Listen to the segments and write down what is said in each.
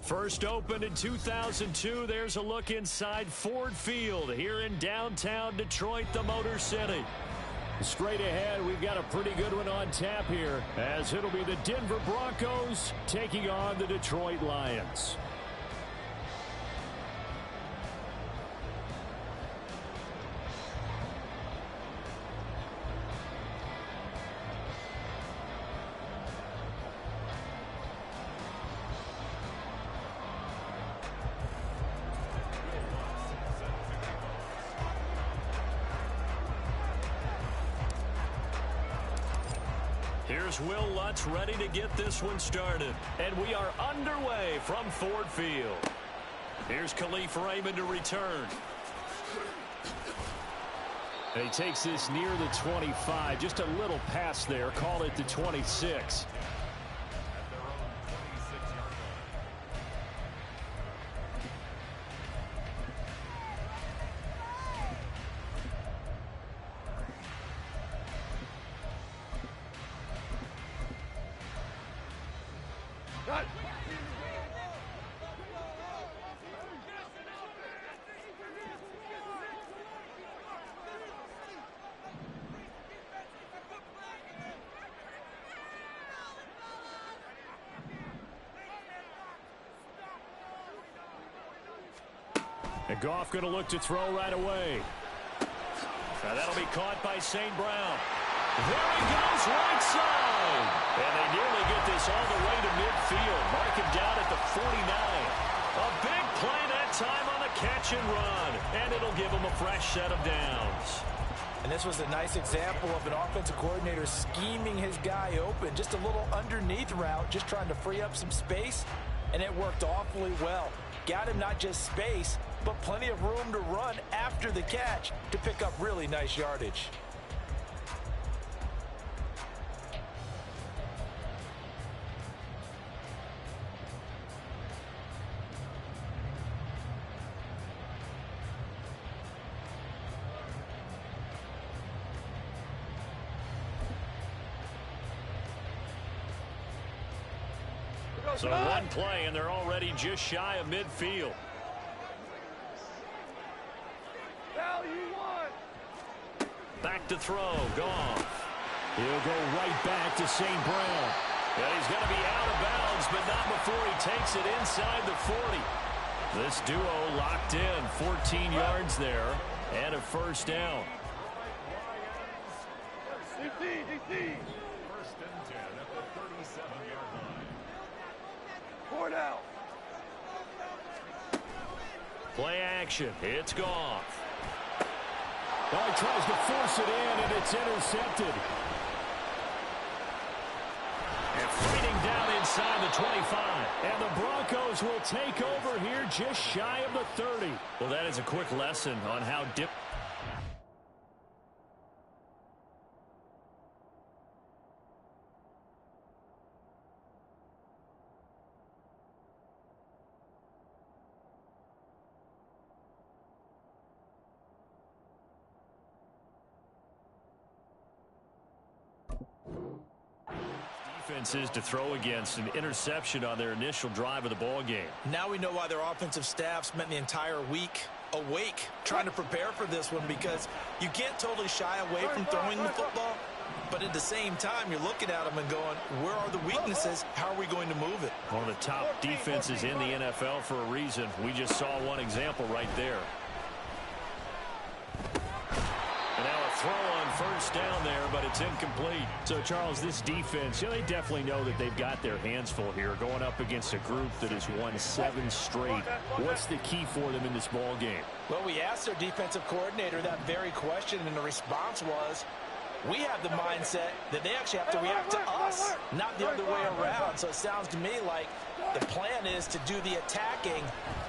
First opened in 2002, there's a look inside Ford Field here in downtown Detroit, the Motor City. Straight ahead, we've got a pretty good one on tap here, as it'll be the Denver Broncos taking on the Detroit Lions. Here's Will Lutz ready to get this one started. And we are underway from Ford Field. Here's Khalif Raymond to return. And he takes this near the 25. Just a little pass there. Call it the 26. And Goff going to look to throw right away. Now that'll be caught by St. Brown. There he goes, right side. And they nearly get this all the way to midfield. Mark him down at the 49. A big play that time on a catch and run. And it'll give him a fresh set of downs. And this was a nice example of an offensive coordinator scheming his guy open. Just a little underneath route, just trying to free up some space. And it worked awfully well. Got him not just space, but plenty of room to run after the catch to pick up really nice yardage. So one play, and they're already just shy of midfield. Back to throw, Goff. He'll go right back to St. Brown. And he's going to be out of bounds, but not before he takes it inside the 40. This duo locked in, 14 yards there, and a first down. DC. First and 10 at the 37-yard line. 4 down. Play action. It's Goff. Well, he tries to force it in, and it's intercepted. And fighting down inside the 25. And the Broncos will take over here just shy of the 30. Well, that is a quick lesson on how defenses to throw against an interception on their initial drive of the ball game. Now we know why their offensive staff spent the entire week awake trying to prepare for this one, because you can't totally shy away from throwing the football, but at the same time you're looking at them and going, where are the weaknesses? How are we going to move it? One of the top defenses in the NFL for a reason. We just saw one example right there. And now a throw on first down there, but it's incomplete. So, Charles, this defense, they definitely know that they've got their hands full here, going up against a group that has won 7 straight. What's the key for them in this ball game? Well, we asked their defensive coordinator that very question, and the response was, we have the mindset that they actually have to react to us, not the other way around. So it sounds to me like the plan is to do the attacking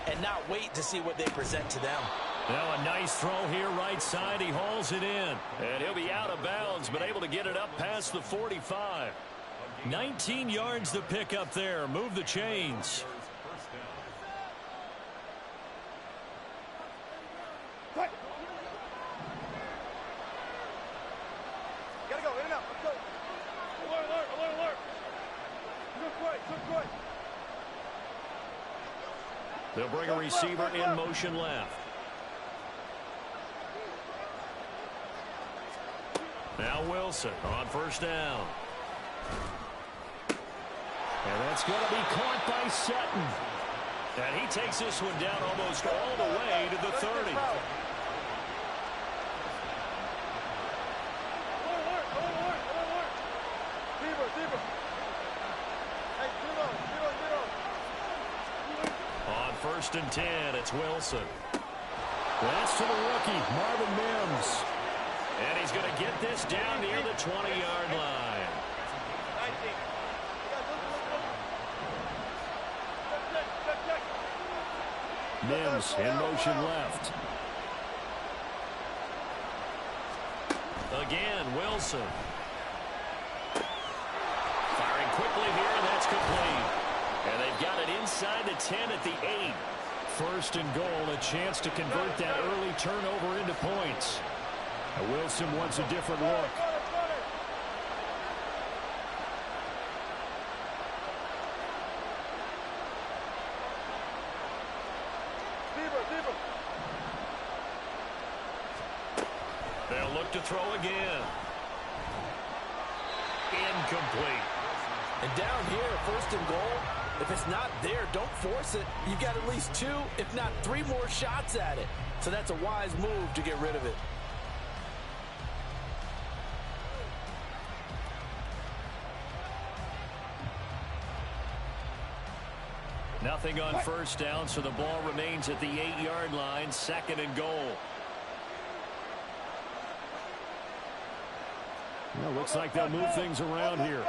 and not wait to see what they present to them. Now a nice throw here right side. He hauls it in. And he'll be out of bounds, but able to get it up past the 45. 19 yards to pick up there. Move the chains. Gotta go, in and out, let's go. Alert, alert, alert, alert. Good play, good play. They'll bring a receiver in motion left. Now Wilson on first down. And that's going to be caught by Sutton. And he takes this one down almost all the way to the 30. On first and 10, it's Wilson. That's to the rookie, Marvin Mims. And he's going to get this down near the 20-yard line. Mims in motion left. Again, Wilson. Firing quickly here, and that's complete. And they've got it inside the 10 at the 8. First and goal, a chance to convert that early turnover into points. Now Wilson wants a different look. They'll look to throw again. Incomplete. And down here, first and goal, if it's not there, don't force it. You've got at least 2, if not 3 more shots at it. So that's a wise move to get rid of it. Nothing on first down, so the ball remains at the 8-yard line, second and goal. Well, looks like they'll move things around here.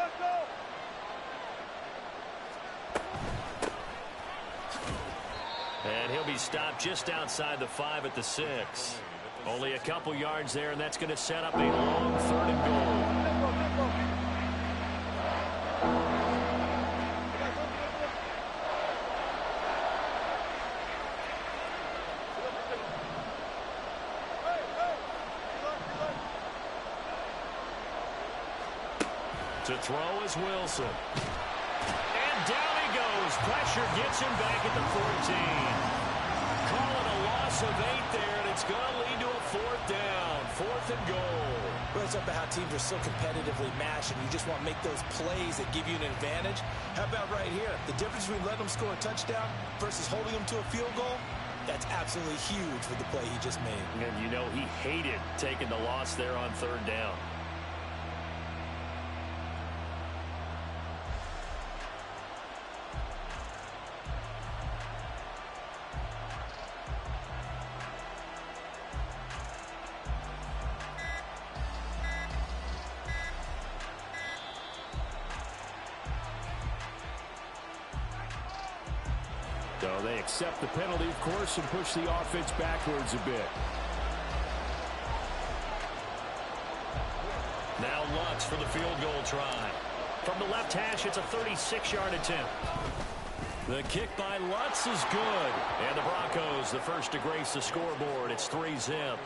And he'll be stopped just outside the 5 at the 6. Only a couple yards there, and that's going to set up a long third and goal. To throw is Wilson. And down he goes. Pressure gets him back at the 14. Call it a loss of 8 there, and it's going to lead to a 4th down. 4th and goal. Well, it's up to how teams are so competitively matched, and you just want to make those plays that give you an advantage. How about right here? The difference between letting them score a touchdown versus holding them to a field goal, that's absolutely huge with the play he just made. And you know he hated taking the loss there on 3rd down. So they accept the penalty, of course, and push the offense backwards a bit. Now Lutz for the field goal try. From the left hash, it's a 36-yard attempt. The kick by Lutz is good. And the Broncos, the first to grace the scoreboard. It's 3-zip.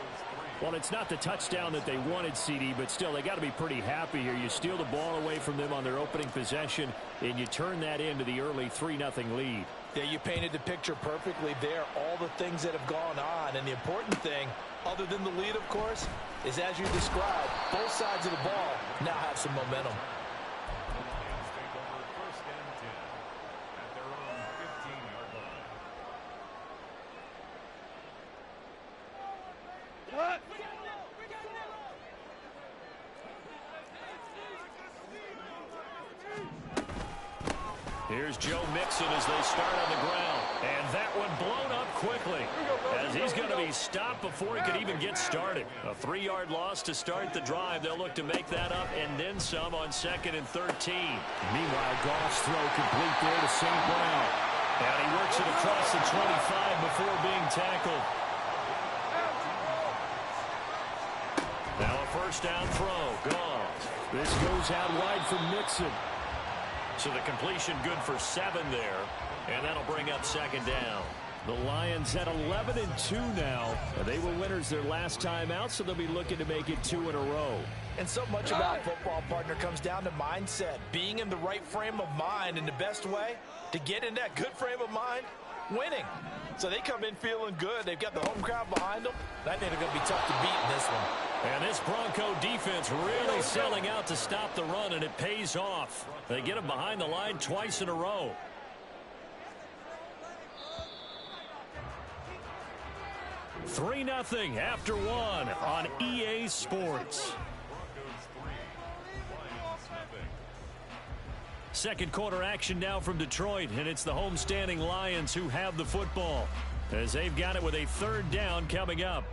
Well, it's not the touchdown that they wanted, CD, but still, they got to be pretty happy here. You steal the ball away from them on their opening possession, and you turn that into the early 3-0 lead. Yeah, you painted the picture perfectly there, all the things that have gone on. And the important thing, other than the lead, of course, is as you described, both sides of the ball now have some momentum. Here's Joe Mixon as they start on the ground. And that one blown up quickly as he's going to be stopped before he could even get started. A 3-yard loss to start the drive. They'll look to make that up and then some on 2nd and 13. Meanwhile, Goff's throw complete there to St. Brown. And he works it across the 25 before being tackled. Now a first down throw. Goff. This goes out wide for Mixon. So the completion good for 7 there. And that'll bring up 2nd down. The Lions at 11-2 now. They were winners their last time out, so they'll be looking to make it 2 in a row. And so much about football, partner, comes down to mindset. Being in the right frame of mind, and the best way to get in that good frame of mind winning. So they come in feeling good. They've got the home crowd behind them. I think they're going to be tough to beat in this one. And this Bronco defense really selling out to stop the run, and it pays off. They get them behind the line twice in a row. Three 0 after one on EA Sports. Second quarter action now from Detroit, and it's the homestanding Lions who have the football as they've got it with a third down coming up.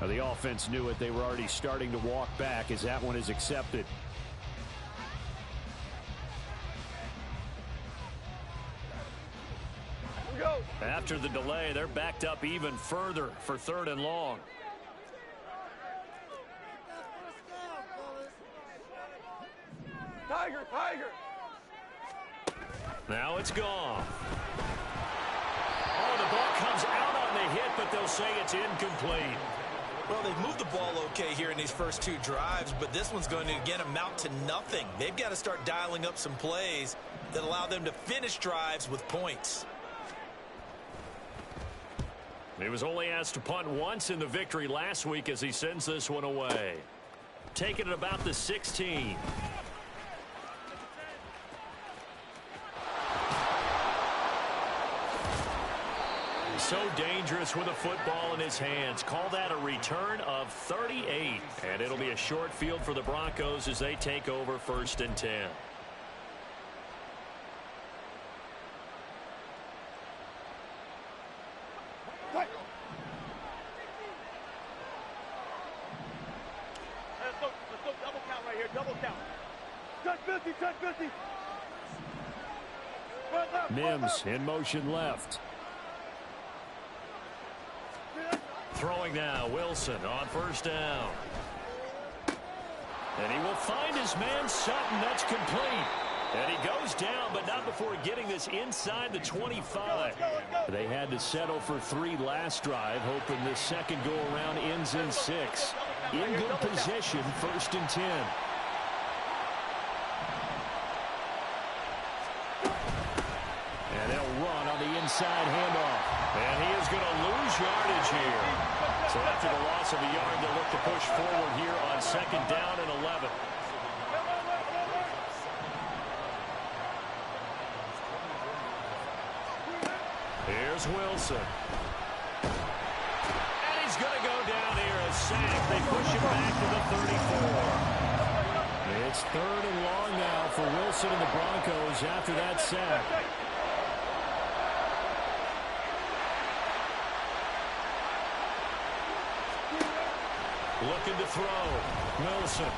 The offense knew it. They were already starting to walk back as that one is accepted. After the delay, they're backed up even further for 3rd and long. Tiger, Tiger. Now it's gone. Oh, the ball comes out on the hit, but they'll say it's incomplete. Well, they've moved the ball okay here in these first two drives, but this one's going to, again, amount to nothing. They've got to start dialing up some plays that allow them to finish drives with points. He was only asked to punt once in the victory last week as he sends this one away. Taking it about the 16. So dangerous with a football in his hands. Call that a return of 38. And it'll be a short field for the Broncos as they take over 1st and 10. Let's go double count right here, double count. Touch 50, touch 50. Mims in motion left. Throwing now, Wilson on 1st down. And he will find his man Sutton. That's complete. And he goes down, but not before getting this inside the 25. They had to settle for 3 last drive, hoping this second go-around ends in 6. In good position, 1st and 10. And they'll run on the inside handoff. And he is going to lose yardage here. So after the loss of a yard, they'll look to push forward here on 2nd down and 11. Here's Wilson. And he's going to go down here, a sack. They push him back to the 34. It's 3rd and long now for Wilson and the Broncos after that sack. Looking to throw. Wilson.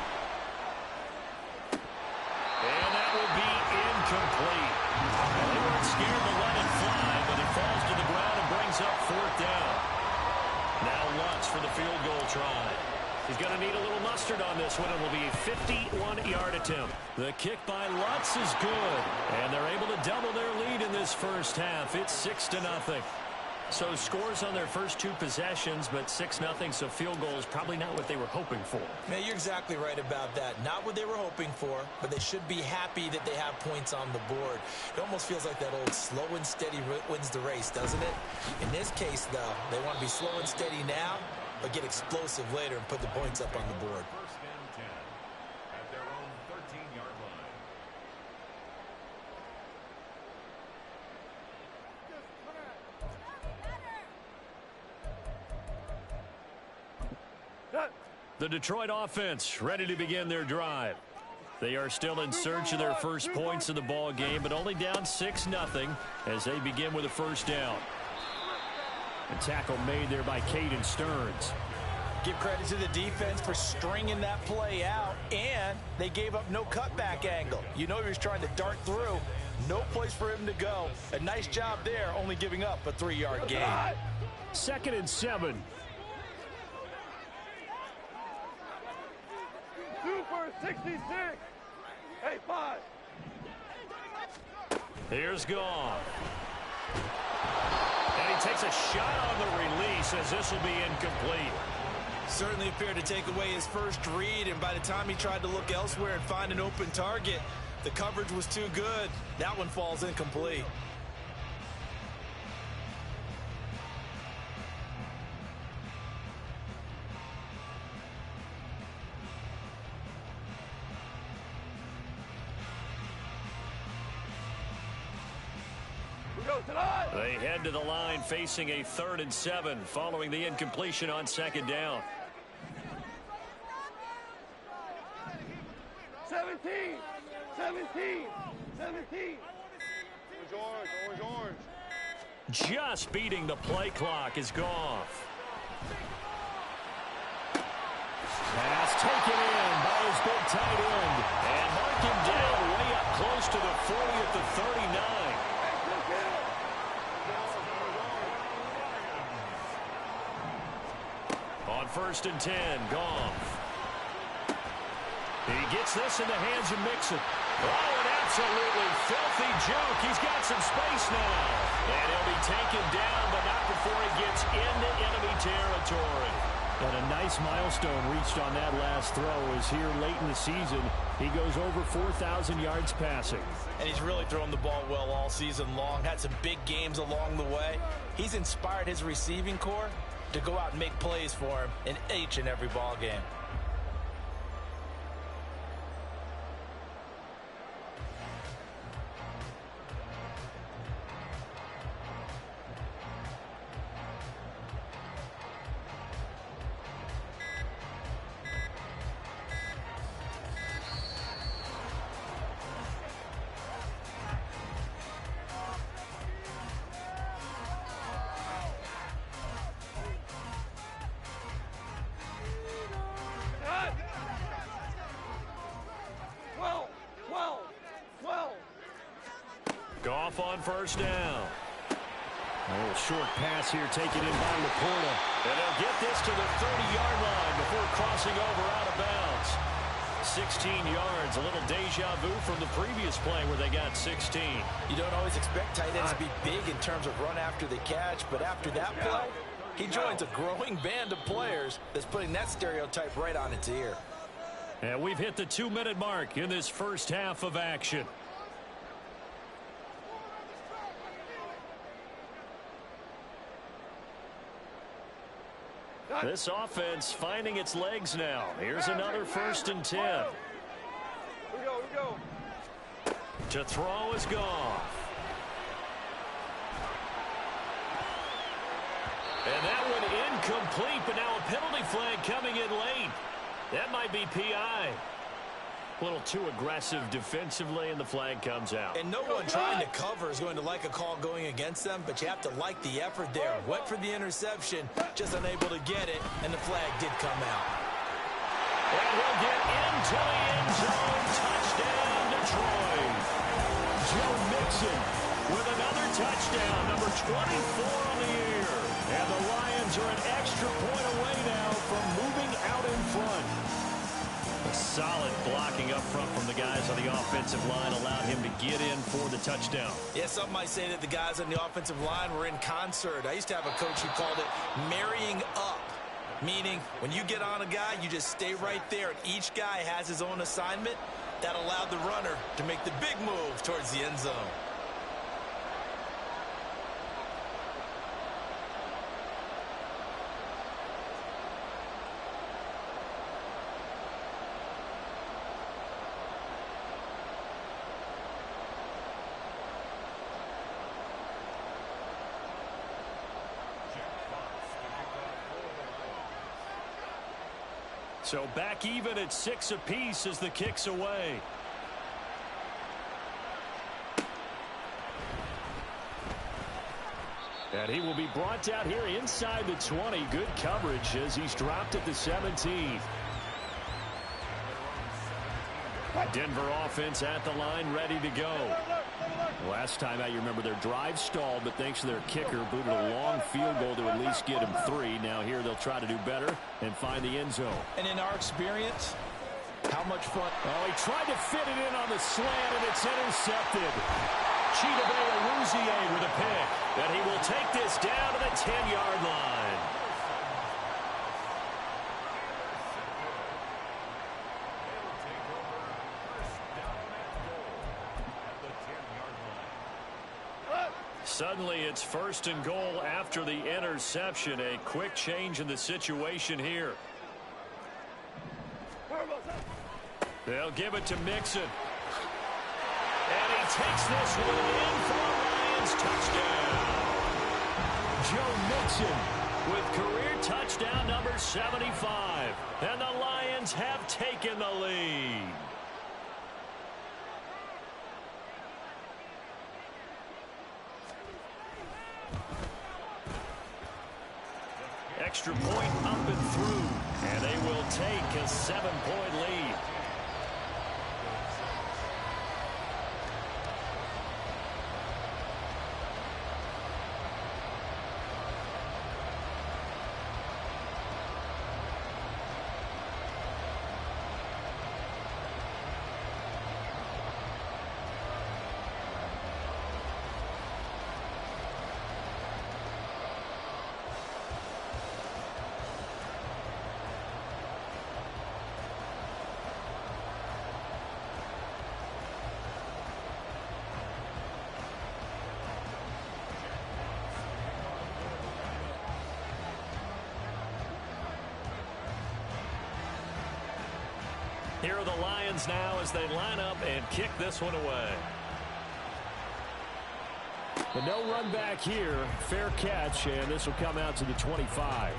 And that will be incomplete. They weren't scared to let it fly, but it falls to the ground and brings up 4th down. Now Lutz for the field goal try. He's going to need a little mustard on this one. It will be a 51-yard attempt. The kick by Lutz is good, and they're able to double their lead in this first half. It's 6-0. So scores on their first 2 possessions, but 6-0, so field goal is probably not what they were hoping for. Man, you're exactly right about that. Not what they were hoping for, but they should be happy that they have points on the board. It almost feels like that old slow and steady wins the race, doesn't it? In this case, though, they want to be slow and steady now, but get explosive later and put the points up on the board. 1st and 10 at their own 13-yard line. The Detroit offense ready to begin their drive. They are still in search of their first points in the ball game, but only down 6-0 as they begin with a 1st down. A tackle made there by Caden Stearns. Give credit to the defense for stringing that play out, and they gave up no cutback angle. You know he was trying to dart through. No place for him to go. A nice job there, only giving up a 3-yard gain. 2nd and 7. 2 for 66. Hey, 5. Here's Goff. And he takes a shot on the release as this will be incomplete. Certainly appeared to take away his first read, and by the time he tried to look elsewhere and find an open target, the coverage was too good. That one falls incomplete. They head to the line facing a 3rd and 7 following the incompletion on 2nd down. 17. 17. 17. Orange. Just beating the play clock is Goff. Pass taken in by his big tight end. And mark him down way up close to the 40 at the 39. On 1st and 10, Goff. He gets this in the hands of Mixon. Oh, an absolutely filthy juke. He's got some space now. And he'll be taken down, but not before he gets into enemy territory. And a nice milestone reached on that last throw is here late in the season. He goes over 4,000 yards passing. And he's really thrown the ball well all season long. Had some big games along the way. He's inspired his receiving corps to go out and make plays for him in each and every ball game. Goff on 1st down. A little short pass here taken in by Laporta. And they'll get this to the 30-yard line before crossing over out of bounds. 16 yards, a little deja vu from the previous play where they got 16. You don't always expect tight ends to be big in terms of run after the catch, but after that play, he joins a growing band of players that's putting that stereotype right on its ear. And we've hit the 2-minute mark in this first half of action. This offense finding its legs now. Here's another 1st and 10. Here we go. To throw is Goff. And that one incomplete, but now a penalty flag coming in late. That might be PI. A little too aggressive defensively, and the flag comes out. And no one trying to cover is going to like a call going against them, but you have to like the effort there. Went for the interception, just unable to get it, and the flag did come out. And he'll get into the end zone. Touchdown, Detroit. Joe Mixon with another touchdown, number 24 on the year. And the Lions are an extra point away now from moving out in front. A solid blocking up front from the guys on the offensive line allowed him to get in for the touchdown. Yeah, some might say that the guys on the offensive line were in concert. I used to have a coach who called it marrying up, meaning when you get on a guy, you just stay right there, and each guy has his own assignment. That allowed the runner to make the big move towards the end zone. So back even at 6 apiece as the kick's away. And he will be brought down here inside the 20. Good coverage as he's dropped at the 17. Denver offense at the line, ready to go. Last time out, you remember their drive stalled, but thanks to their kicker, booted a long field goal to at least get him 3. Now here they'll try to do better and find the end zone. And in our experience, how much fun? Oh, he tried to fit it in on the slant, and it's intercepted. Chidobe Awuzie with a pick, and he will take this down to the 10-yard line. Suddenly, it's 1st and goal after the interception. A quick change in the situation here. They'll give it to Mixon. And he takes this one in for a Lions touchdown. Joe Mixon with career touchdown number 75. And the Lions have taken the lead. Extra point up and through, and they will take a 7-point lead. Here are the Lions now as they line up and kick this one away. But no run back here. Fair catch, and this will come out to the 25.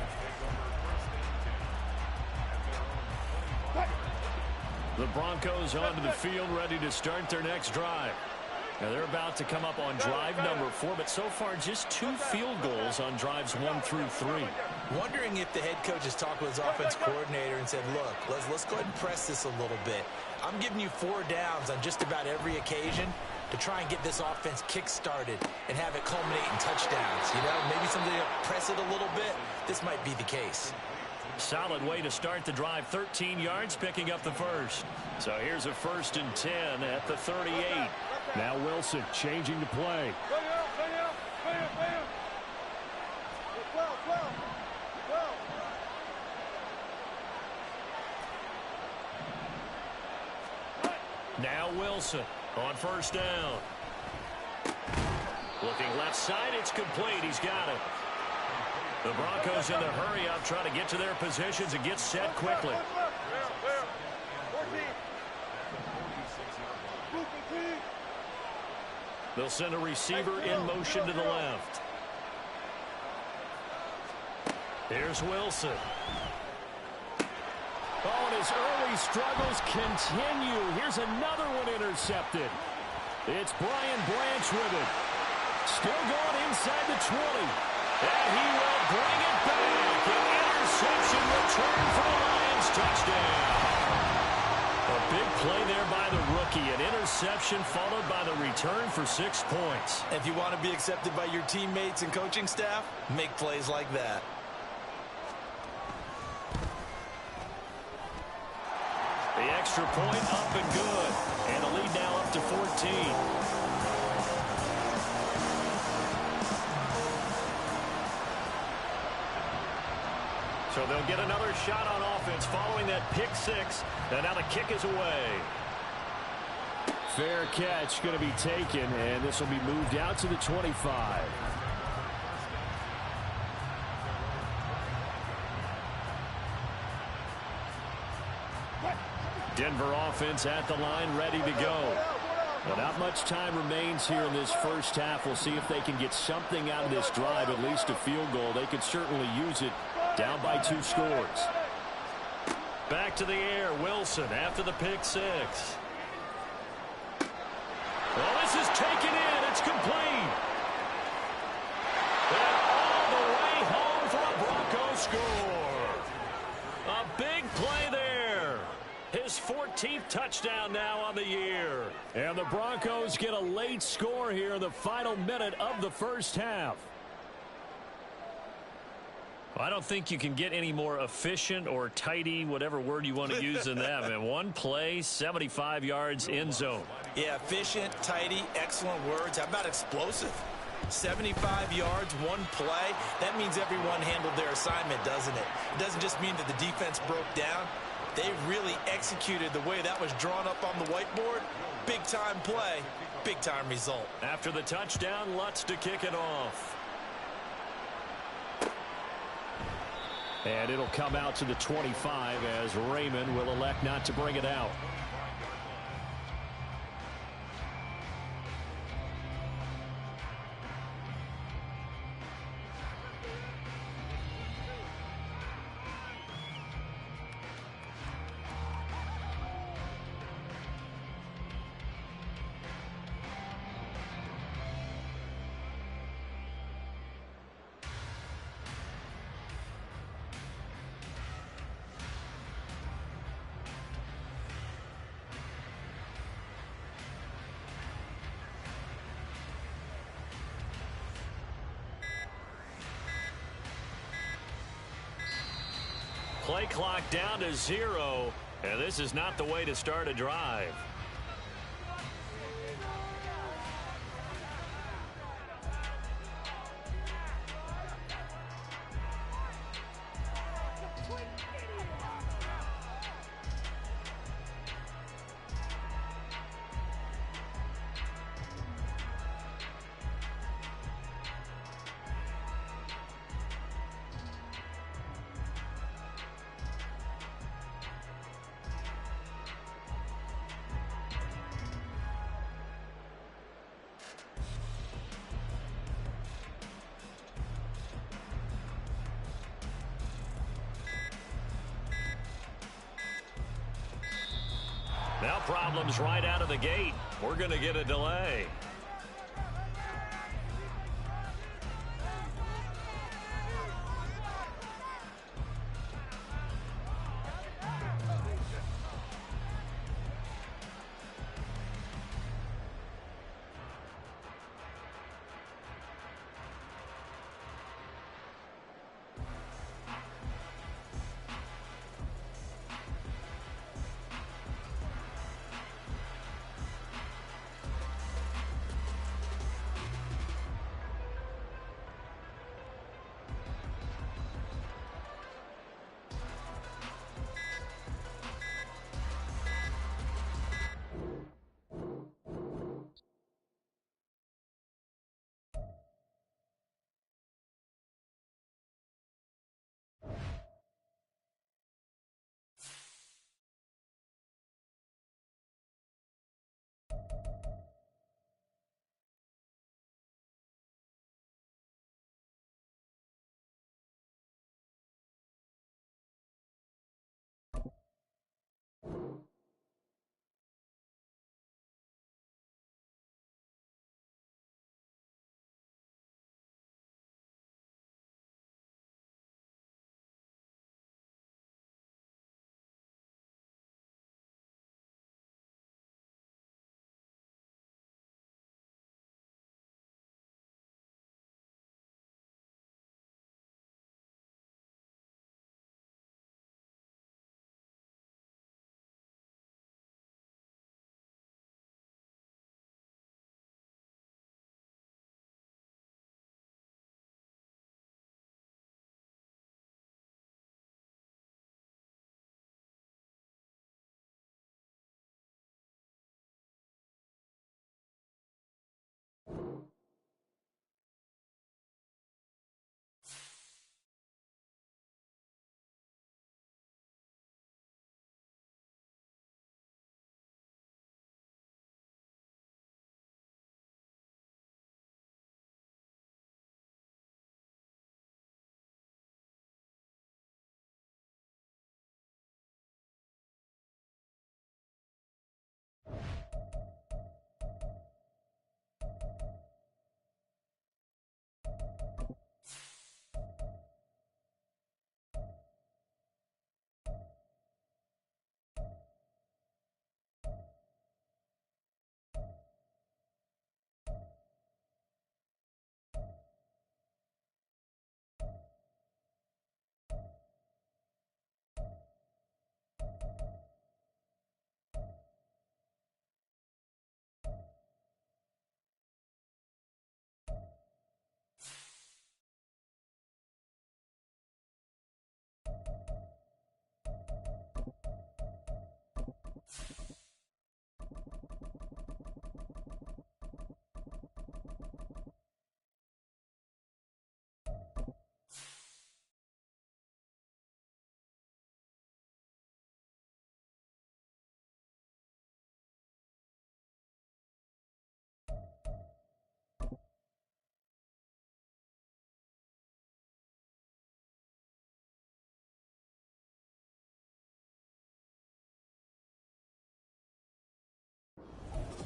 The Broncos onto the field, ready to start their next drive. Now they're about to come up on drive number 4, but so far just 2 field goals on drives 1 through 3. Wondering if the head coach has talked with his offense coordinator and said, look, let's go ahead and press this a little bit. I'm giving you 4 downs on just about every occasion to try and get this offense kick-started and have it culminate in touchdowns. You know, maybe somebody to press it a little bit. This might be the case. Solid way to start the drive. 13 yards, picking up the first. So here's a 1st and 10 at the 38. Now Wilson changing the play. Now Wilson on 1st down. Looking left side, it's complete. He's got it. The Broncos in the hurry up, trying to get to their positions and get set quickly. They'll send a receiver in motion to the left. Here's Wilson. Oh, and his early struggles continue. Here's another one intercepted. It's Brian Branch with it. Still going inside the 20. And he will bring it back. An interception return for the Lions touchdown. A big play there by the rookie. An interception followed by the return for 6 points. If you want to be accepted by your teammates and coaching staff, make plays like that. The extra point up and good. And the lead now up to 14. So they'll get another shot on offense following that pick 6. And now the kick is away. Fair catch going to be taken, and this will be moved out to the 25. Denver offense at the line, ready to go. But not much time remains here in this first half. We'll see if they can get something out of this drive, at least a field goal. They could certainly use it. Down by 2 scores. Back to the air. Wilson after the pick 6. Well, this is taken in. It's complete. And score. A big play there. His 14th touchdown now on the year. And the Broncos get a late score here in the final minute of the first half. I don't think you can get any more efficient or tidy, whatever word you want to use in that. Man, one play, 75 yards, end zone. Yeah, efficient, tidy, excellent words. How about explosive? 75 yards, one play. That means everyone handled their assignment, doesn't it? It doesn't just mean that the defense broke down. They really executed the way that was drawn up on the whiteboard. Big-time play, big-time result. After the touchdown, Lutz to kick it off. And it'll come out to the 25 as Raymond will elect not to bring it out. Play clock down to 0, and this is not the way to start a drive. Now problems right out of the gate. We're going to get a delay.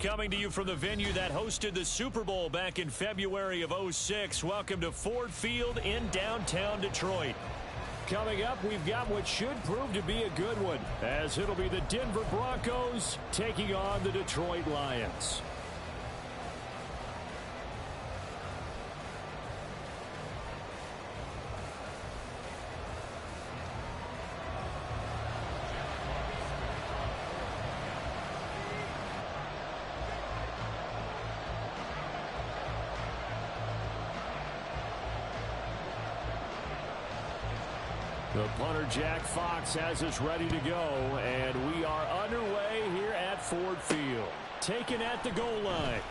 coming to you from the venue that hosted the Super Bowl back in February of '06. Welcome to Ford Field in downtown Detroit. Coming up, we've got what should prove to be a good one, as it'll be the Denver Broncos taking on the Detroit Lions. The punter, Jack Fox, has us ready to go, and we are underway here at Ford Field. Taken at the goal line.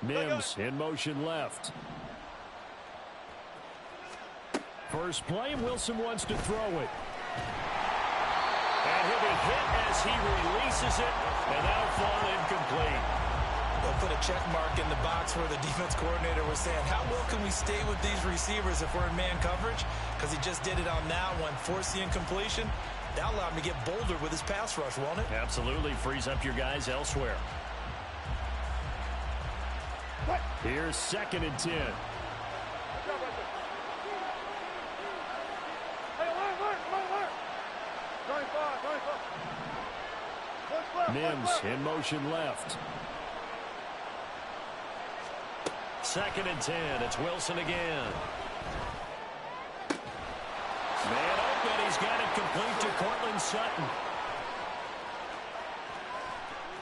Mims in motion left. First play, Wilson wants to throw it. And he'll be hit as he releases it, and that'll fall incomplete. They'll put a check mark in the box where the defense coordinator was saying, how well can we stay with these receivers if we're in man coverage? Because he just did it on that one, forced the incompletion. That allowed him to get bolder with his pass rush, won't it? Absolutely, frees up your guys elsewhere. Here's 2nd and 10. Mims in motion left. 2nd and 10. It's Wilson again. Man open. He's got it complete to Cortland Sutton.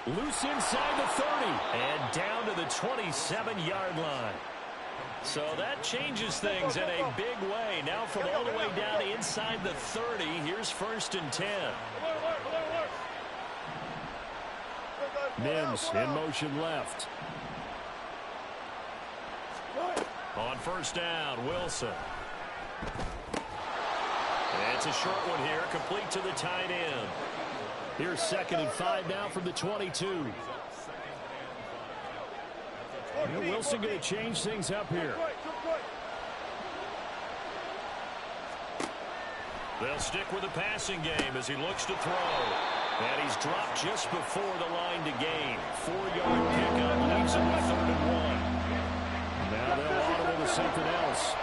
Loose inside the 30 and down to the 27-yard line. So that changes things in a big way. Now from all the way down inside the 30, here's 1st and 10. Mims in motion left. On 1st down, Wilson. And it's a short one here, complete to the tight end. Here's 2nd and 5 now from the 22. Wilson going to change things up here. They'll stick with the passing game as he looks to throw. And he's dropped just before the line to gain. 4-yard pickup leaves him with 3rd and 1. Now they'll audible to something else.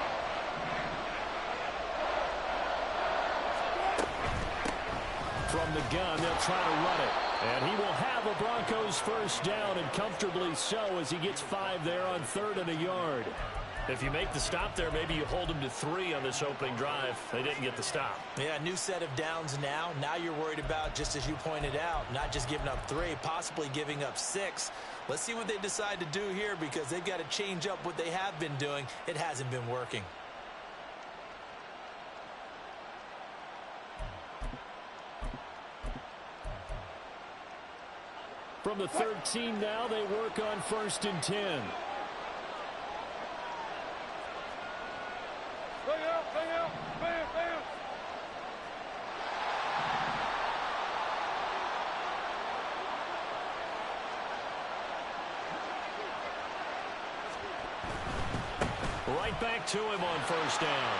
From the gun, they'll try to run it. And he will have a Broncos 1st down, and comfortably so, as he gets 5 there on 3rd and a yard. If you make the stop there, maybe you hold them to 3 on this opening drive. They didn't get the stop. Yeah, new set of downs now. Now you're worried about, just as you pointed out, not just giving up 3, possibly giving up 6. Let's see what they decide to do here, because they've got to change up what they have been doing. It hasn't been working. From the 13 now, they work on 1st and 10. Bring out, bam, bam. Right back to him on 1st down.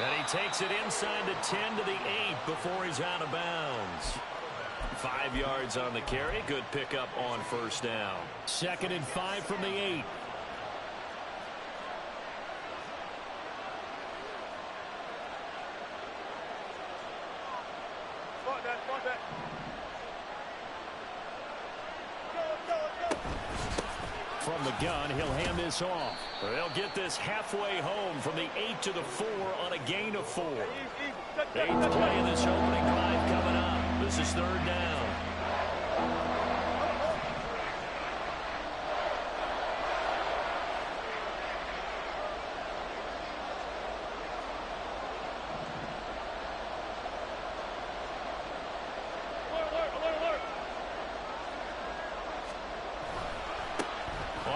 And he takes it inside the 10 to the 8 before he's out of bounds. 5 yards on the carry. Good pickup on 1st down. 2nd and 5 from the 8. Spot that. From the gun, he'll hand this off. They'll get this halfway home from the 8 to the 4 on a gain of 4. 8th play of this opening drive coming up. This is 3rd down.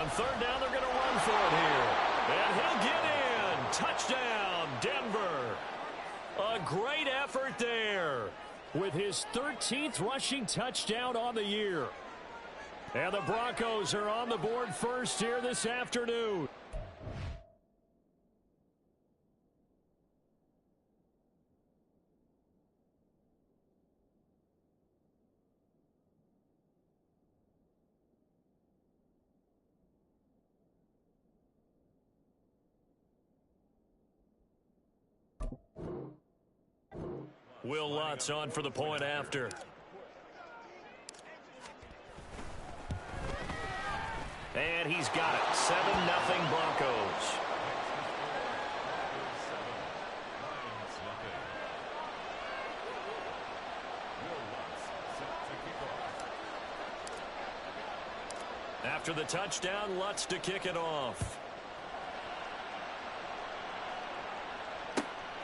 On third down, they're going to run for it here. And he'll get in. Touchdown, Denver. A great effort there with his 13th rushing touchdown on the year. And the Broncos are on the board first here this afternoon. Will Lutz on for the point after. And he's got it. 7-0 Broncos. After the touchdown, Lutz to kick it off.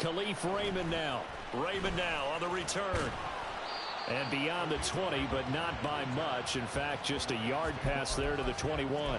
Khalif Raymond now. Raymond now on the return. And beyond the 20, but not by much. In fact, just a yard pass there to the 21.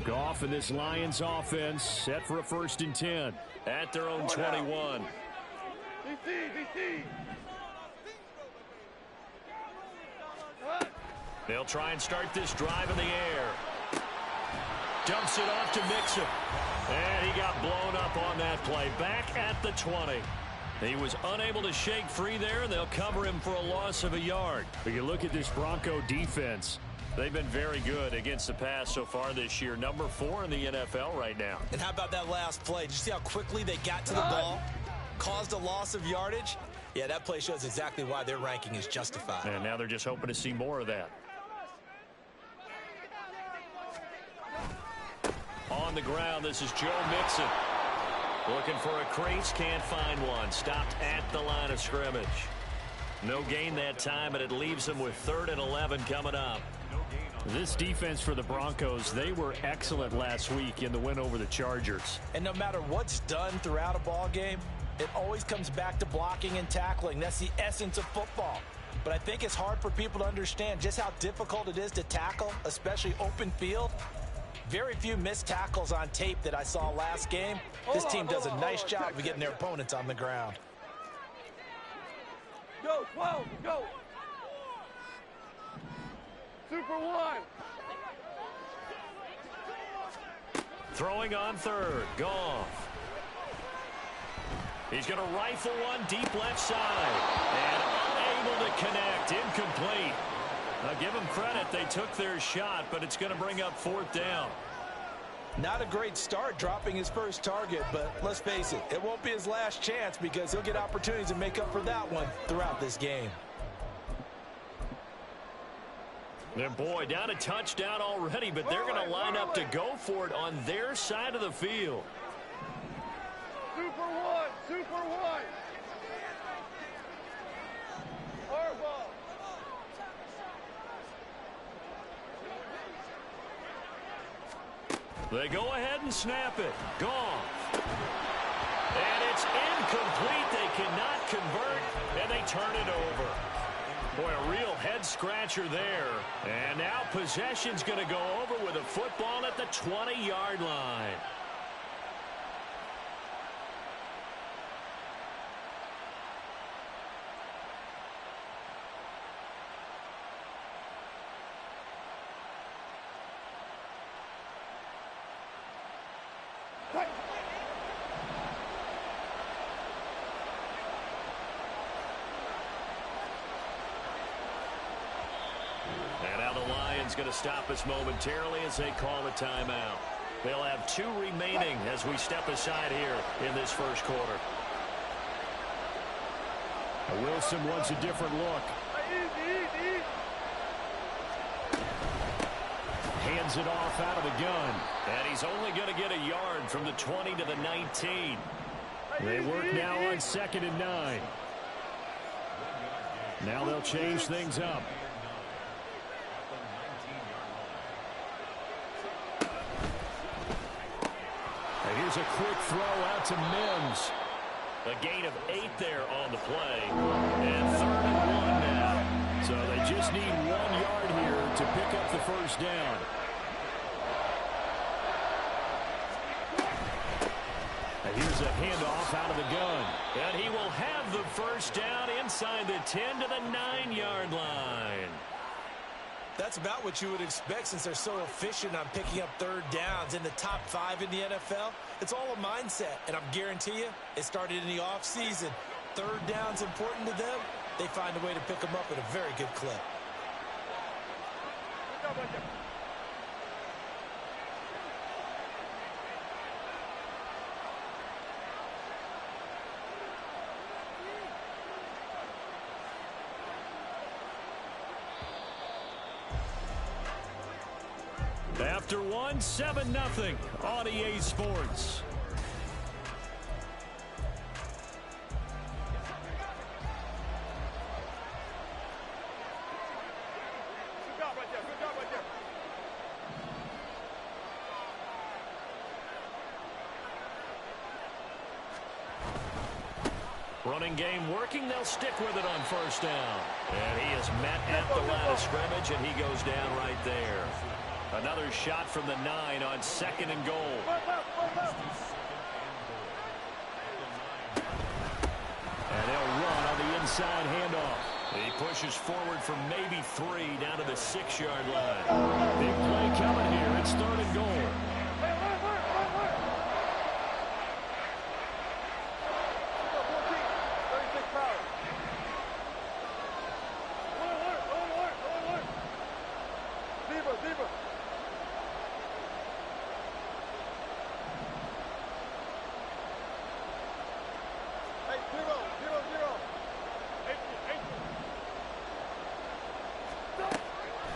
Goff and this Lions offense set for a 1st and 10 at their own 21. They'll try and start this drive in the air. Dumps it off to Mixon. And he got blown up on that play. Back at the 20. He was unable to shake free there, and they'll cover him for a loss of a yard. But you look at this Bronco defense. They've been very good against the pass so far this year. Number 4 in the NFL right now. And how about that last play? Did you see how quickly they got to the ball? Caused a loss of yardage? Yeah, that play shows exactly why their ranking is justified. And now they're just hoping to see more of that. On the ground, this is Joe Mixon. Looking for a crease, can't find one. Stopped at the line of scrimmage. No gain that time, and it leaves them with 3rd and 11 coming up. This defense for the Broncos, they were excellent last week in the win over the Chargers. And no matter what's done throughout a ball game, it always comes back to blocking and tackling. That's the essence of football. But I think it's hard for people to understand just how difficult it is to tackle, especially open field. Very few missed tackles on tape that I saw last game. This team does a nice job of getting their opponents on the ground. Go, 12, go. Super 1. Throwing on 3rd, Goff. He's going to rifle one deep left side. And unable to connect, incomplete. Now give them credit, they took their shot, but it's going to bring up 4th down. Not a great start dropping his first target, but let's face it, it won't be his last chance because he'll get opportunities to make up for that one throughout this game. And boy, down a touchdown already, but they're going to line up to go for it on their side of the field. Super 1, Super 1. Harbaugh. They go ahead and snap it. Goff. And it's incomplete. They cannot convert, and they turn it over. Boy, a real head-scratcher there. And now possession's going to go over with a football at the 20-yard line. Going to stop us momentarily as they call a timeout. They'll have 2 remaining as we step aside here in this first quarter. Wilson wants a different look. Hands it off out of the gun. And he's only going to get a yard from the 20 to the 19. They work now on 2nd and 9. Now they'll change things up. here's a quick throw out to Mims. A gain of 8 there on the play. And 3rd and 1 now. So they just need 1 yard here to pick up the first down. And here's a handoff out of the gun. And he will have the first down inside the 10 to the 9-yard line. That's about what you would expect since they're so efficient on picking up 3rd downs in the top 5 in the NFL. It's all a mindset, and I guarantee you it started in the offseason. 3rd down's important to them. They find a way to pick them up at a very good clip. After 1, 7-0 on EA Sports. Good job right there. Good job right there. Running game working. They'll stick with it on first down. And he is met at the line of scrimmage, and he goes down right there. Another shot from the 9 on 2nd and goal. And they'll run on the inside handoff. He pushes forward for maybe 3 down to the 6-yard line. Big play coming here. It's 3rd and goal.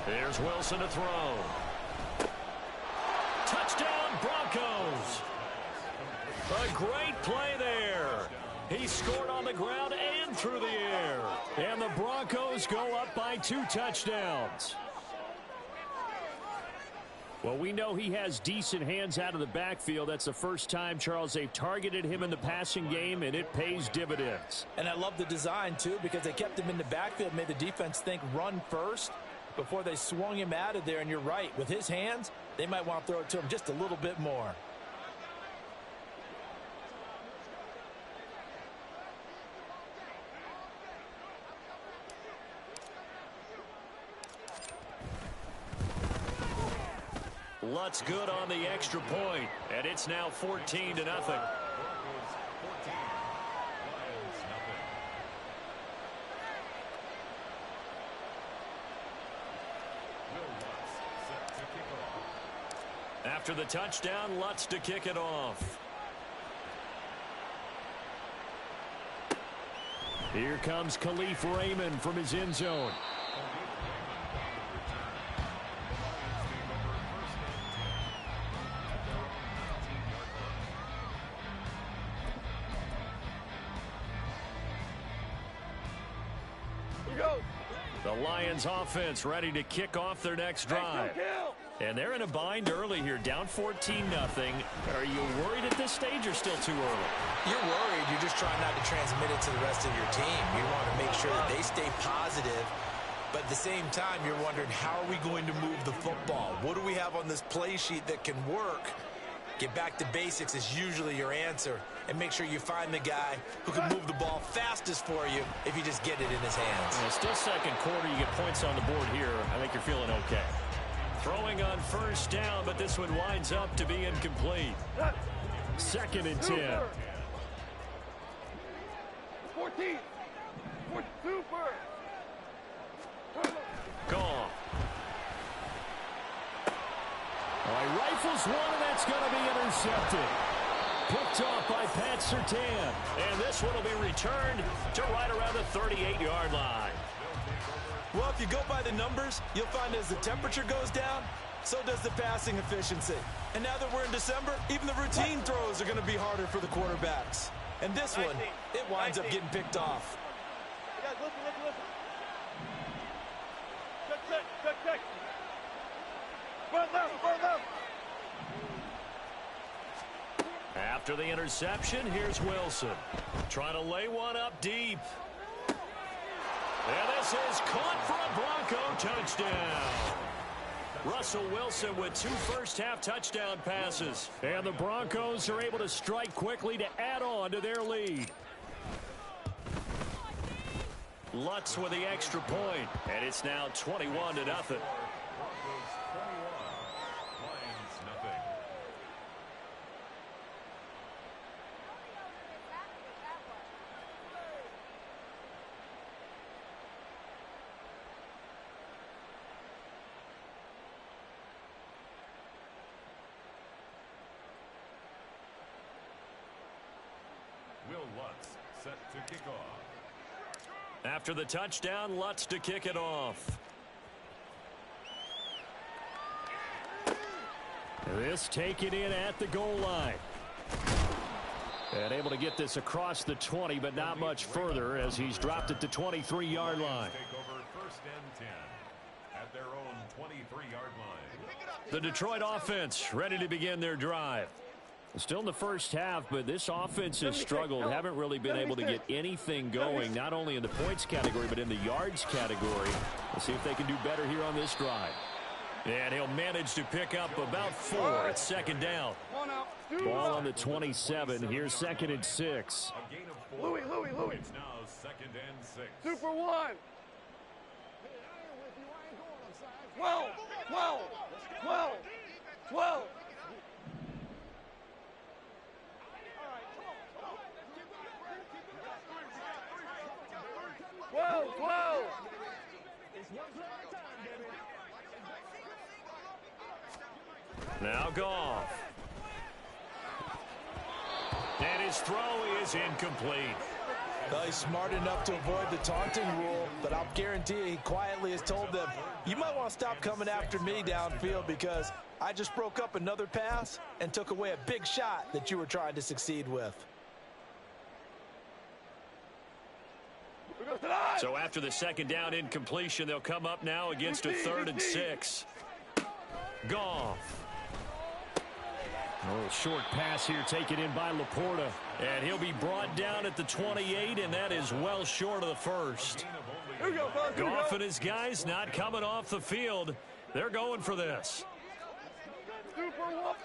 Here's Wilson to throw. Touchdown, Broncos. A great play there. He scored on the ground and through the air. And the Broncos go up by 2 touchdowns. Well, we know he has decent hands out of the backfield. That's the first time, Charles, they've targeted him in the passing game, and it pays dividends. And I love the design, too, because they kept him in the backfield, made the defense think run first before they swung him out of there. And you're right, with his hands, they might want to throw it to him just a little bit more. Lutz good on the extra point, and it's now 14-0. After the touchdown, Lutz to kick it off. Here comes Khalif Raymond from his end zone. The Lions offense ready to kick off their next drive. And they're in a bind early here, down 14-0. Are you worried at this stage or still too early? You're worried. You're just trying not to transmit it to the rest of your team. You want to make sure that they stay positive. But at the same time, you're wondering, how are we going to move the football? What do we have on this play sheet that can work? Get back to basics is usually your answer. And make sure you find the guy who can move the ball fastest for you if you just get it in his hands. Well, still second quarter. You get points on the board here. I think you're feeling okay. Throwing on first down, but this one winds up to be incomplete. 2nd and 10. 14. 42 Gone. All right, rifles one, and that's going to be intercepted. Picked off by Pat Surtain. And this one will be returned to right around the 38-yard line. Well, if you go by the numbers, you'll find as the temperature goes down, so does the passing efficiency. And now that we're in December, even the routine throws are going to be harder for the quarterbacks. And this one, it winds up getting picked off. Hey guys, listen. Check. Run left. After the interception, here's Wilson. Trying to lay one up deep. And this is caught for a Bronco touchdown. Russell Wilson with 2 first-half touchdown passes. And the Broncos are able to strike quickly to add on to their lead. Lutz with the extra point, and it's now 21-0. Broncos 21, Lions nothing. Will Lutz set to kick off. After the touchdown, Lutz to kick it off. This taken in at the goal line. And able to get this across the 20, but not much further as he's dropped it to 23-yard line. Take over first and 10 at their own 23-yard line. The Detroit offense ready to begin their drive. Still in the first half, but this offense has struggled. Haven't really been able to get anything going, not only in the points category, but in the yards category. Let's see if they can do better here on this drive. And he'll manage to pick up about 4. It's second down. Ball on the 27. Here's 2nd and 6. A gain of 4. Louis. It's now 2nd and 6. Super 1. 12. 12. 12. 12. 12. Now Goff. And his throw is incomplete. Well, he's smart enough to avoid the taunting rule, but I'll guarantee you he quietly has told them, you might want to stop coming after me downfield because I just broke up another pass and took away a big shot that you were trying to succeed with. So after the second down incompletion, they'll come up now against a 3rd and 6. Goff. A little short pass here taken in by Laporta. And he'll be brought down at the 28, and that is well short of the first. Goff and his guys not coming off the field. They're going for this. Super 1.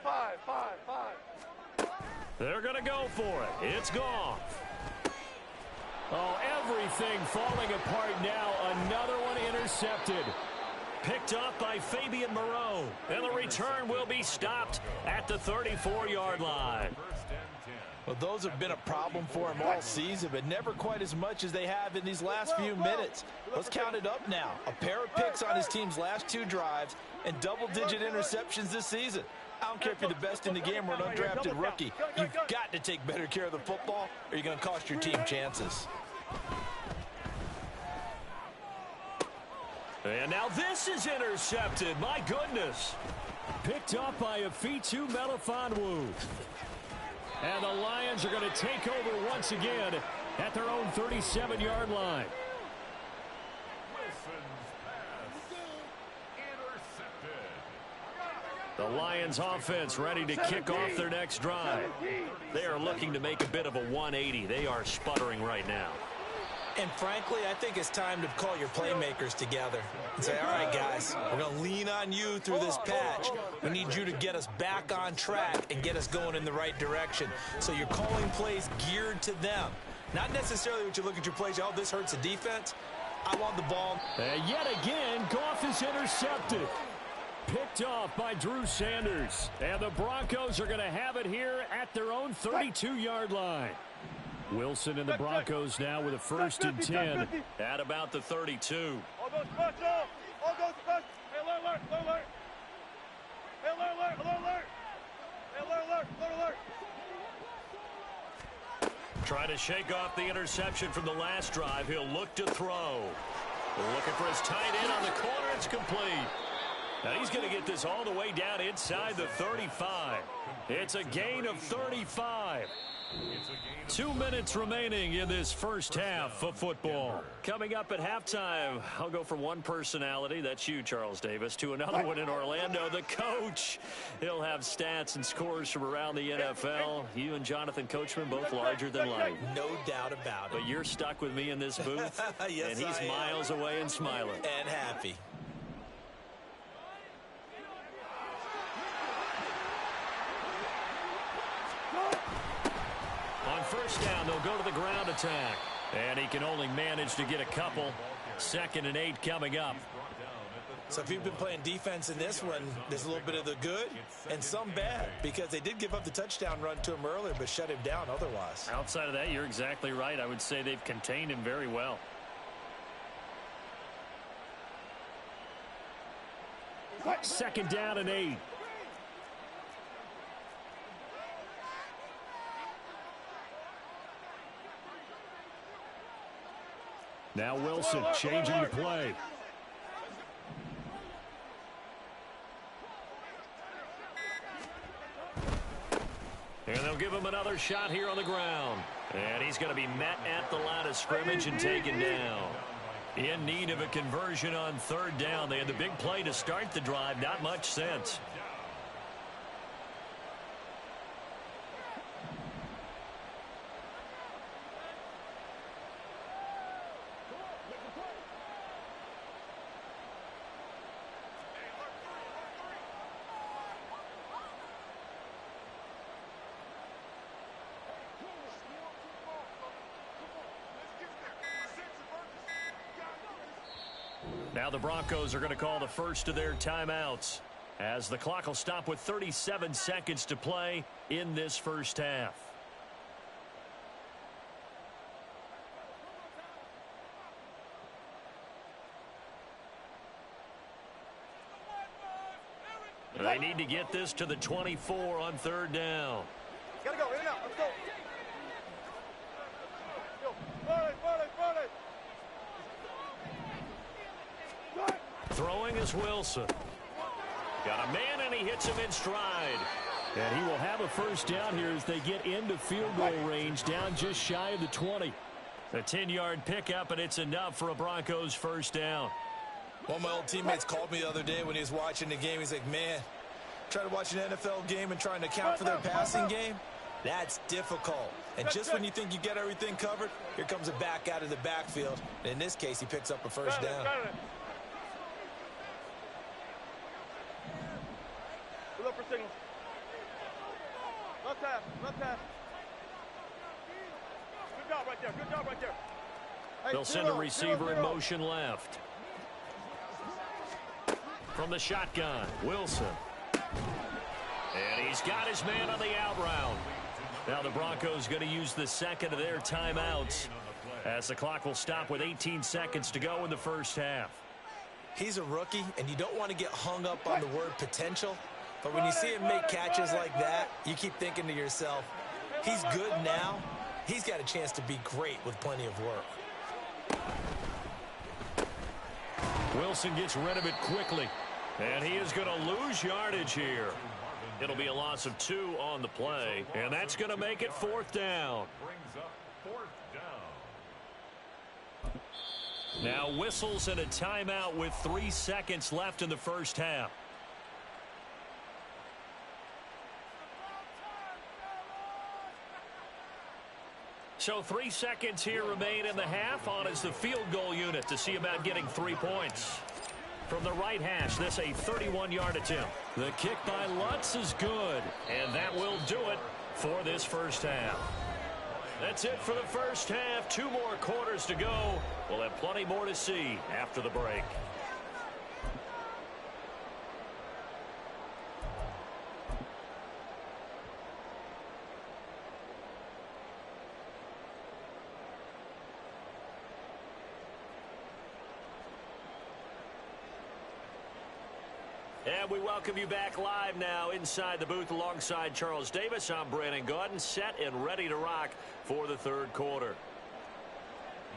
5. They're going to go for it. It's Goff. Oh, everything falling apart now. Another one intercepted. Picked up by Fabian Moreau. And the return will be stopped at the 34-yard line. Well, those have been a problem for him all season, but never quite as much as they have in these last few minutes. Let's count it up now. A pair of picks on his team's last 2 drives and double-digit interceptions this season. I don't care if you're the best in the game or an undrafted rookie. You've got to take better care of the football or you're going to cost your team chances. And now this is intercepted. My goodness. Picked up by Afitu Melifonwu. And the Lions are going to take over once again at their own 37-yard line. The Lions offense ready to kick off their next drive. They are looking to make a bit of a 180. They are sputtering right now. And frankly, I think it's time to call your playmakers together and say, all right, guys, we're going to lean on you through this patch. We need you to get us back on track and get us going in the right direction. So you're calling plays geared to them. Not necessarily what you look at your plays, oh, this hurts the defense. I want the ball. And yet again, Goff is intercepted. Picked off by Drew Sanders. And the Broncos are going to have it here at their own 32-yard line. Wilson and the Broncos now with a 1st and 10 at about the 32. All goes special. All goes special. Hey, alert. Hey, alert. Hey, alert. Trying to shake off the interception from the last drive. He'll look to throw. Looking for his tight end on the corner. It's complete. Now he's going to get this all the way down inside the 35. It's a gain of 35. It's a gain of 2 minutes remaining in this first half of football. Coming up at halftime, I'll go from one personality, that's you, Charles Davis, to another one in Orlando, the coach. He'll have stats and scores from around the NFL. You and Jonathan Coachman both larger than life. No doubt about it. But you're stuck with me in this booth, Yes, and he's I am. miles away and smiling. And happy. On first down, they'll go to the ground attack. And he can only manage to get a couple. 2nd and 8 coming up. So if you've been playing defense in this one, there's a little bit of the good and some bad, because they did give up the touchdown run to him earlier but shut him down otherwise. Outside of that, you're exactly right. I would say they've contained him very well. Second down and 8. Now Wilson changing the play. And they'll give him another shot here on the ground. And he's going to be met at the line of scrimmage and taken down. In need of a conversion on 3rd down. They had the big play to start the drive. Not much sense. Now the Broncos are going to call the first of their timeouts, as the clock will stop with 37 seconds to play in this first half. They need to get this to the 24 on 3rd down. Gotta go, in and out, let's go. Go, forward. Throwing is Wilson. Got a man, and he hits him in stride. And he will have a first down here as they get into field goal range, down just shy of the 20. A 10-yard pickup, and it's enough for a Broncos first down. One of my old teammates called me the other day when he was watching the game. He's like, man, trying to watch an NFL game and trying to account for their passing game, that's difficult. And just when you think you get everything covered, here comes a back out of the backfield. And in this case, he picks up a first down. Look for signals. Left half. Good job right there. Hey, They'll send a receiver in motion left. From the shotgun, Wilson. And he's got his man on the out route. Now the Broncos going to use the second of their timeouts, as the clock will stop with 18 seconds to go in the first half. He's a rookie, and you don't want to get hung up on the word potential. But when you see him make catches like that, you keep thinking to yourself, he's good now. He's got a chance to be great with plenty of work. Wilson gets rid of it quickly. And he is going to lose yardage here. It'll be a loss of 2 on the play. And that's going to make it 4th down. brings up 4th down. Now whistles and a timeout with 3 seconds left in the first half. So 3 seconds here remain in the half. On is the field goal unit to see about getting 3 points. From the right hash, this a 31-yard attempt. The kick by Lutz is good, and that will do it for this first half. That's it for the first half. 2 more quarters to go. We'll have plenty more to see after the break. And we welcome you back live now inside the booth alongside Charles Davis. I'm Brandon Gaudin, set and ready to rock for the 3rd quarter.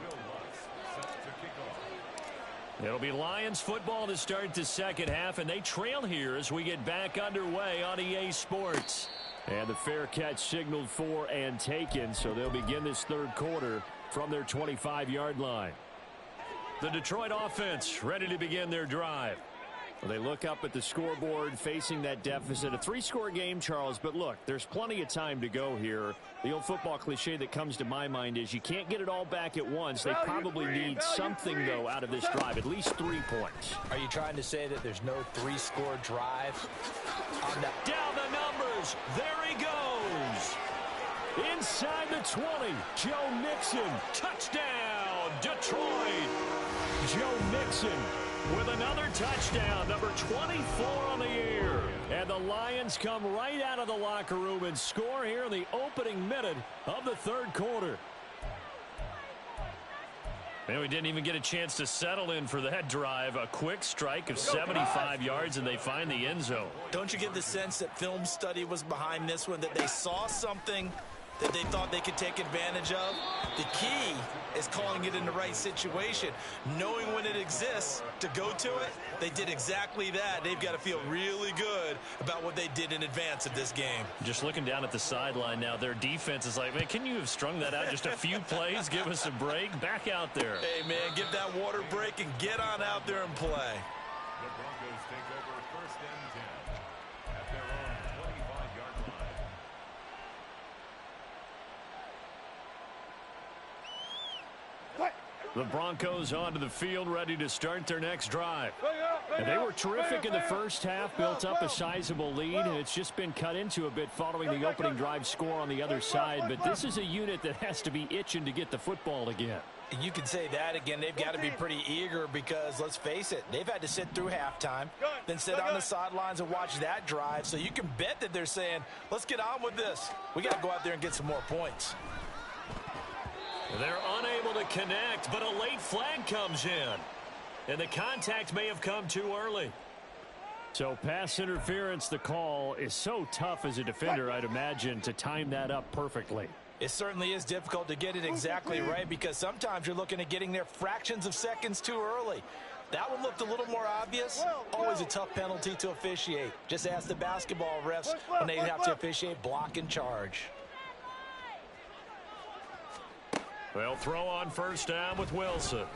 Will Lutz set to kick off. It'll be Lions football to start the second half, and they trail here as we get back underway on EA Sports. And the fair catch signaled for and taken, so they'll begin this third quarter from their 25-yard line. The Detroit offense ready to begin their drive. Well, they look up at the scoreboard facing that deficit. A 3-score game, Charles, but look, there's plenty of time to go here. The old football cliche that comes to my mind is you can't get it all back at once. They probably need something, though, out of this drive, at least 3 points. Are you trying to say that there's no 3-score drive? Down the numbers. There he goes. Inside the 20, Joe Mixon. Touchdown, Detroit. Joe Mixon with another touchdown, number 24 on the year. And the Lions come right out of the locker room and score here in the opening minute of the third quarter. Man, we didn't even get a chance to settle in for that drive. A quick strike of 75 yards, and they find the end zone. Don't you get the sense that film study was behind this one, that they saw something that they thought they could take advantage of? The key is calling it in the right situation, knowing when it exists to go to it. They did exactly that. They've got to feel really good about what they did in advance of this game. Just looking down at the sideline now, their defense is like, man, can you have strung that out just a few plays? Give us a break. Back out there. Hey, man, give that water break and get on out there and play. The Broncos take over first and 10 at their own 25-yard line. The Broncos onto the field, ready to start their next drive. And they were terrific in the first half, built up a sizable lead, and it's just been cut into a bit following the opening drive score on the other side. But this is a unit that has to be itching to get the football again. You can say that again. They've got to be pretty eager because, let's face it, they've had to sit through halftime, then sit on the sidelines and watch that drive. So you can bet that they're saying, let's get on with this. We got to go out there and get some more points. They're unable to connect, but a late flag comes in. And the contact may have come too early. So pass interference, the call, is so tough as a defender, I'd imagine, to time that up perfectly. It certainly is difficult to get it exactly right because sometimes you're looking at getting there fractions of seconds too early. That one looked a little more obvious. Always a tough penalty to officiate. Just ask the basketball refs when they have to officiate block and charge. They'll throw on first down with Wilson.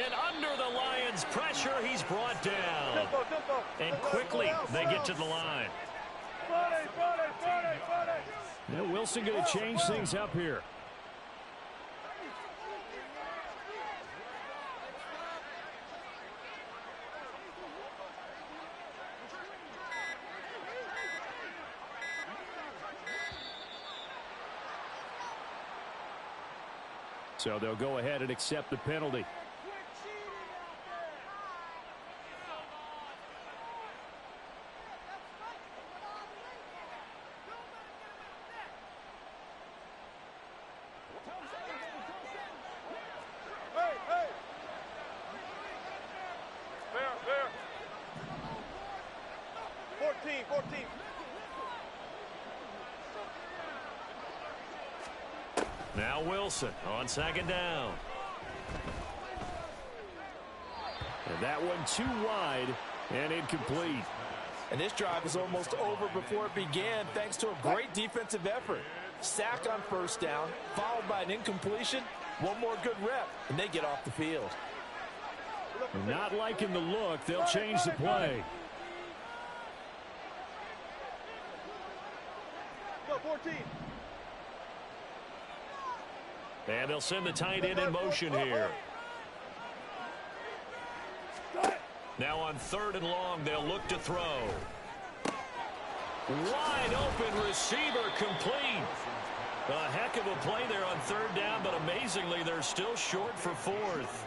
And under the Lions' pressure, he's brought down. And quickly, they get to the line. Now Wilson going to change things up here. So they'll go ahead and accept the penalty. Fair. 14. Now Wilson on second down. And that one too wide and incomplete. And this drive is almost over before it began thanks to a great defensive effort. Sack on first down, followed by an incompletion. One more good rep, and they get off the field. Not liking the look. They'll change the play. Go 14. And they'll send the tight end in motion here. Now on third and long, they'll look to throw. Wide open receiver, complete. A heck of a play there on third down, but amazingly, they're still short for fourth.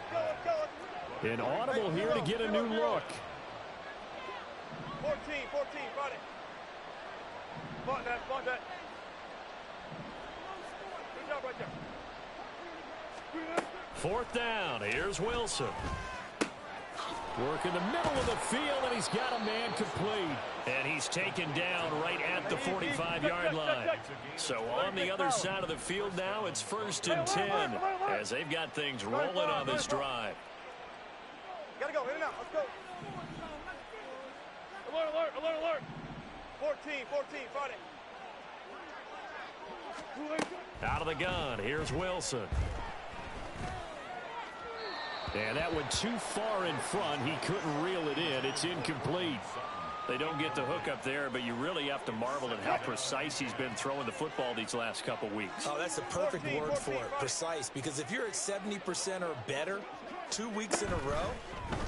An audible here to get a new look. 14, Friday. Spot that. Good job right there. Fourth down, here's Wilson. Work in the middle of the field, and he's got a man complete. And he's taken down right at the 45-yard line. So on the other side of the field now, it's first and 10 as they've got things rolling on this drive. Gotta go, in and out, let's go. Alert, alert, alert, alert. 14, Friday. Out of the gun, here's Wilson. And that went too far in front. He couldn't reel it in. It's incomplete. They don't get the hook up there, but you really have to marvel at how precise he's been throwing the football these last couple weeks. Oh, that's the perfect word for it, precise. Because if you're at 70% or better 2 weeks in a row,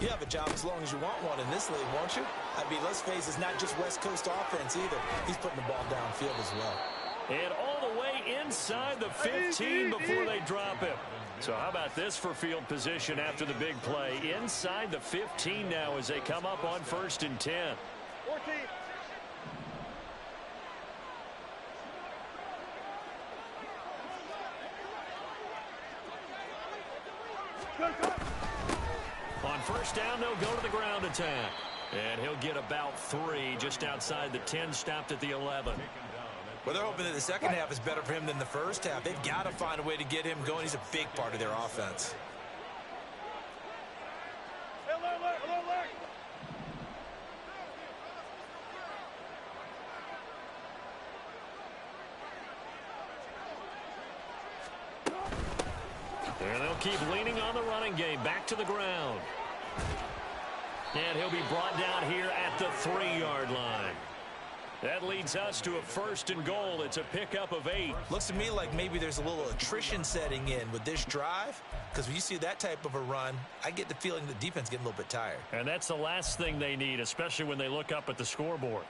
you have a job as long as you want one in this league, won't you? I mean, let's face it, it's not just West Coast offense either. He's putting the ball downfield as well. And all the way inside the 15 before they drop him. So how about this for field position after the big play? Inside the 15 now as they come up on 1st and 10. 14. On 1st down, they'll go to the ground attack. And he'll get about 3 just outside the 10, stopped at the 11. Well, they're hoping that the second half is better for him than the first half. They've got to find a way to get him going. He's a big part of their offense. Alert, alert, alert, alert. And they'll keep leaning on the running game. Back to the ground. And he'll be brought down here at the 3-yard line. That leads us to a 1st and goal. It's a pickup of 8. Looks to me like maybe there's a little attrition setting in with this drive. Because when you see that type of a run, I get the feeling the defense getting a little bit tired. And that's the last thing they need, especially when they look up at the scoreboard.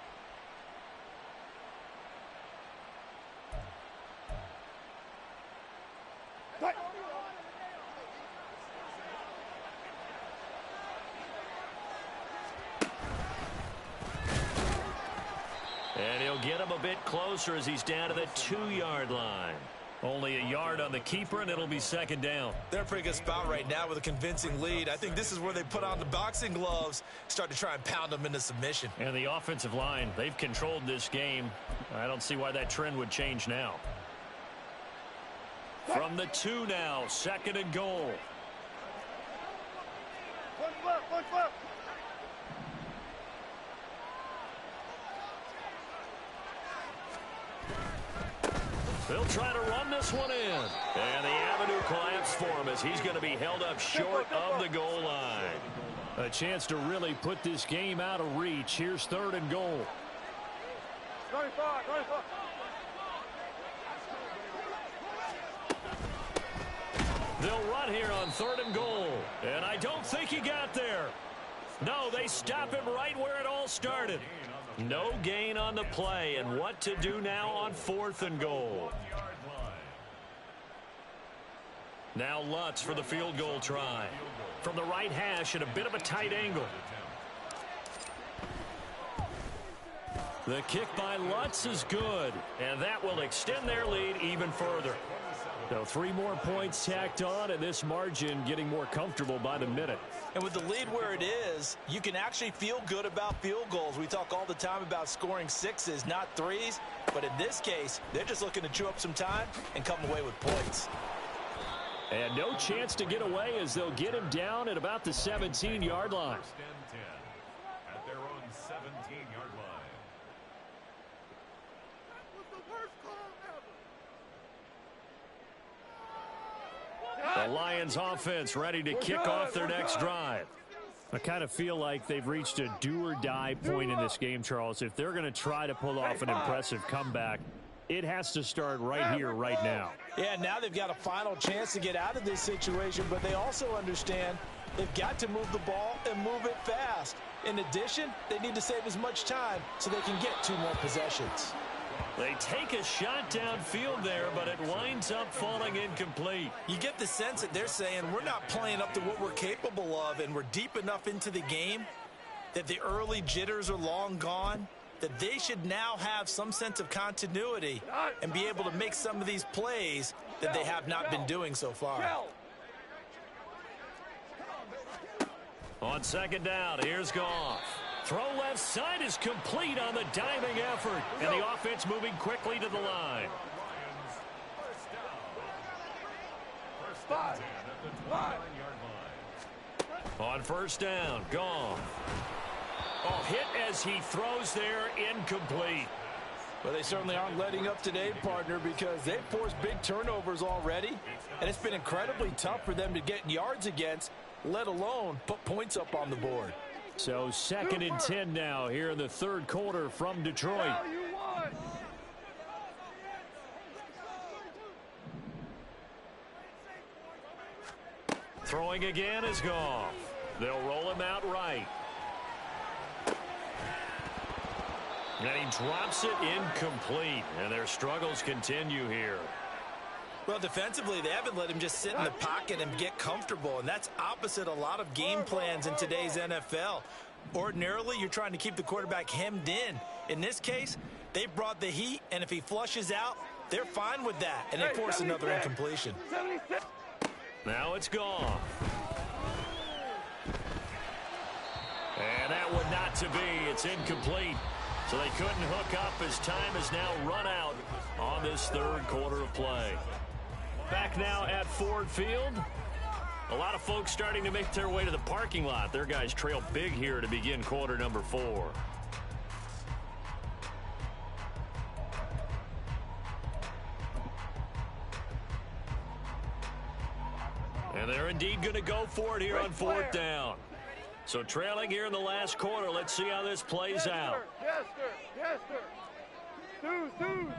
And he'll get him a bit closer as he's down to the 2-yard line. Only a yard on the keeper, and it'll be 2nd down. They're in a pretty good spot right now with a convincing lead. I think this is where they put on the boxing gloves, start to try and pound them into submission. And the offensive line, they've controlled this game. I don't see why that trend would change now. From the 2 now, 2nd and goal. One left. They'll try to run this one in. And the avenue collapsed for him as he's going to be held up short of the goal line. A chance to really put this game out of reach. Here's 3rd and goal. 95. They'll run here on 3rd and goal. And I don't think he got there. No, they stop him right where it all started. No gain on the play, and what to do now on 4th and goal. Now Lutz for the field goal try. From the right hash at a bit of a tight angle. The kick by Lutz is good, and that will extend their lead even further. So 3 more points tacked on, and this margin getting more comfortable by the minute. And with the lead where it is, you can actually feel good about field goals. We talk all the time about scoring 6s, not 3s. But in this case, they're just looking to chew up some time and come away with points. And no chance to get away as they'll get him down at about the 17-yard line. 1st and 10 at their own 17-yard line. That was the worst call ever. The Lions offense ready to kick off their next drive. I kind of feel like they've reached a do-or-die point in this game, Charles. If they're going to try to pull off an impressive comeback, it has to start right here, right now. Yeah, now they've got a final chance to get out of this situation, but they also understand they've got to move the ball and move it fast. In addition, they need to save as much time so they can get 2 more possessions. They take a shot downfield there, but it winds up falling incomplete. You get the sense that they're saying we're not playing up to what we're capable of, and we're deep enough into the game that the early jitters are long gone, that they should now have some sense of continuity and be able to make some of these plays that they have not been doing so far. On 2nd down, here's Goff. Throw left side is complete on the diving effort. And the offense moving quickly to the line. On 1st down, Goff. Oh, hit as he throws there, incomplete. Well, they certainly aren't letting up today, partner, because they've forced big turnovers already, and it's been incredibly tough for them to get yards against, let alone put points up on the board. So 2nd and 10 now here in the third quarter from Detroit. Throwing again is Goff. They'll roll him out right. And he drops it incomplete. And their struggles continue here. Well, defensively, they haven't let him just sit in the pocket and get comfortable, and that's opposite a lot of game plans in today's NFL. Ordinarily, you're trying to keep the quarterback hemmed in. In this case, they brought the heat, and if he flushes out, they're fine with that, and they force another incompletion. Now it's gone. And that one not to be. It's incomplete. So they couldn't hook up as time is now run out on this third quarter of play. Back now at Ford Field. A lot of folks starting to make their way to the parking lot. Their guys trail big here to begin quarter number 4. And they're indeed going to go for it here on 4th down. So trailing here in the last quarter. Let's see how this plays out. Yes, sir. Yes, sir. Two.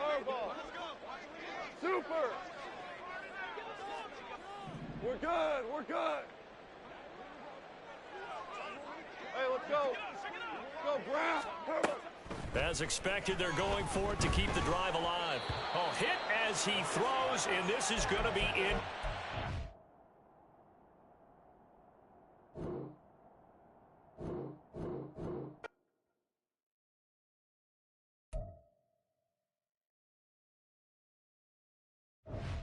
Hardball. Super. We're good. Hey, let's go. Go, Brown. As expected, they're going for it to keep the drive alive. Oh, hit as he throws, and this is going to be in.